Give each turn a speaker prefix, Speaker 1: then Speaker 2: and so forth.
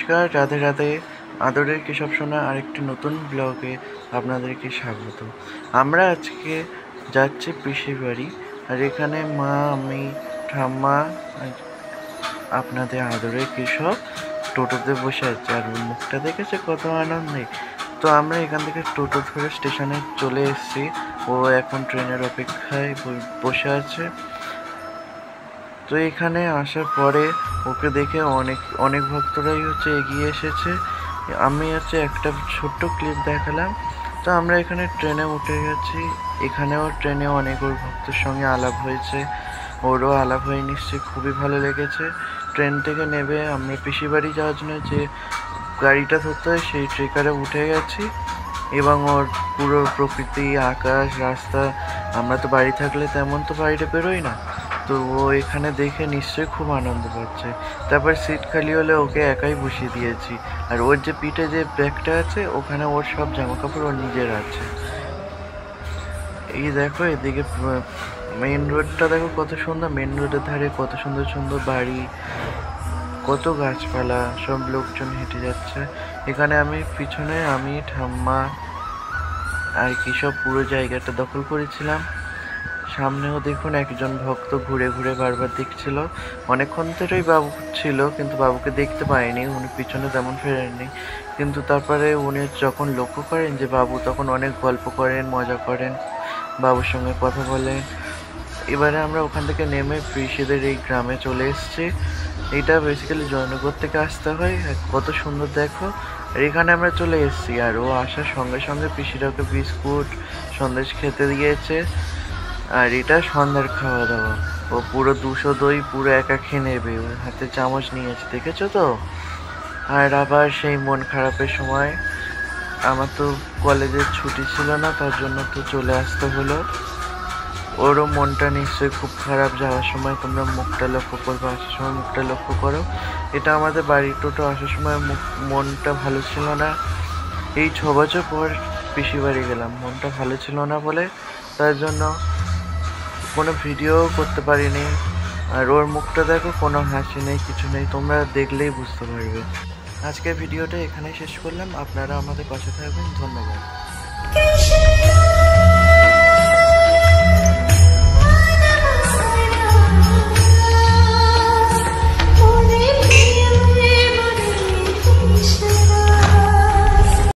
Speaker 1: নমস্কার, রাধে রাধে। আদরের কেশব সোনা আরেকটি নতুন ব্লগে আপনাদেরকে স্বাগত। আমরা আজকে যাচ্ছি পিসির বাড়ি, আর এখানে মা, আমি, ঠাম্মা আর আপনাদের আদরের কেশব টোটোতে বসে আছে। আর ওর মুখটা দেখেছে কত আনন্দে। তো আমরা এখান থেকে টোটো ধরে স্টেশনে চলে এসেছি। ও এখন ট্রেনের অপেক্ষায় বসে আছে। তো এখানে আসার পরে ওকে দেখে অনেক ভক্তরাই এগিয়ে এসেছে। আমি একটা ছোট্ট ক্লিপ দেখালাম। তো আমরা এখানে ট্রেনে উঠে গেছি। এখানেও ট্রেনে অনেক ওর ভক্তের সঙ্গে আলাপ হয়েছে, ওরও আলাপ হয়ে নিশ্চয়ই খুবই ভালো লেগেছে। ট্রেন থেকে নেবে আমরা পিসির বাড়ি যাওয়ার জন্য যে গাড়িটা ধরতে হয় সেই ট্রেকারে উঠে গেছি, এবং ওর পুরো প্রকৃতি, আকাশ, রাস্তা, আমরা তো বাড়ি থাকলে তেমন তো বাইরে বেরোই না, তো ও এখানে দেখে নিশ্চয়ই খুব আনন্দ পাচ্ছে। তারপর সিট খালি হলে ওকে একাই বসিয়ে দিয়েছি। আর ওর যে পিঠে যে ব্যাগটা আছে ওখানে ওর সব জামা কাপড় ওর নিজের আছে। এই দেখো এদিকে মেইন রোডটা দেখো কত সুন্দর। মেইন রোডের ধারে কত সুন্দর সুন্দর বাড়ি, কত গাছপালা, সব লোকজন হেঁটে যাচ্ছে। এখানে পিছনে আমি, ঠাম্মা আর কি সব পুরো জায়গাটা দখল করেছিলাম। সামনেও দেখুন একজন ভক্ত ঘুরে ঘুরে বারবার দেখছিল। অনেকক্ষণ ধরেই বাবু ছিল, কিন্তু বাবুকে দেখতে পাইনি, উনি পিছনে তেমন ফেরেননি। কিন্তু তারপরে উনি যখন লক্ষ্য করেন যে বাবু, তখন অনেক গল্প করেন, মজা করেন, বাবুর সঙ্গে কথা বলেন। এবারে আমরা ওখান থেকে নেমে পিসিদের এই গ্রামে চলে এসেছি। এটা বেসিক্যালি জয়নগর থেকে আসতে হয়। কত সুন্দর দেখো। আর এখানে আমরা চলে এসেছি। আর ও আসার সঙ্গে সঙ্গে পিসিরা ওকে বিস্কুট, সন্দেশ খেতে দিয়েছে। আর এটা সন্ধ্যার খাওয়া দাওয়া। ও পুরো 200 দই পুরো একা খেয়ে নেবে, ওর হাতে চামচ নিয়েছে, দেখেছো তো। আর আবার সেই মন খারাপের সময়, আমার তো কলেজের ছুটি ছিল না, তার জন্য তো চলে আসতে হলো। ওরও মনটা নিশ্চয়ই খুব খারাপ যাওয়ার সময়। তোমরা মুখটা লক্ষ্য করবে, আসার সময় মুখটা লক্ষ্য করো। এটা আমাদের বাড়ির টোটো আসার সময় মনটা ভালো ছিল না। এই 6 বছর পর পিসি বাড়ি গেলাম, মনটা ভালো ছিল না বলে, তার জন্য কোনো ভিডিও করতে পারিনি। আর ওর মুখটা দেখো, কোনো হাসি নেই, কিছু নেই, তোমরা দেখলেই বুঝতে পারবে। আজকের ভিডিওটা এখানেই শেষ করলাম। আপনারা আমাদের পাশে থাকবেন। ধন্যবাদ।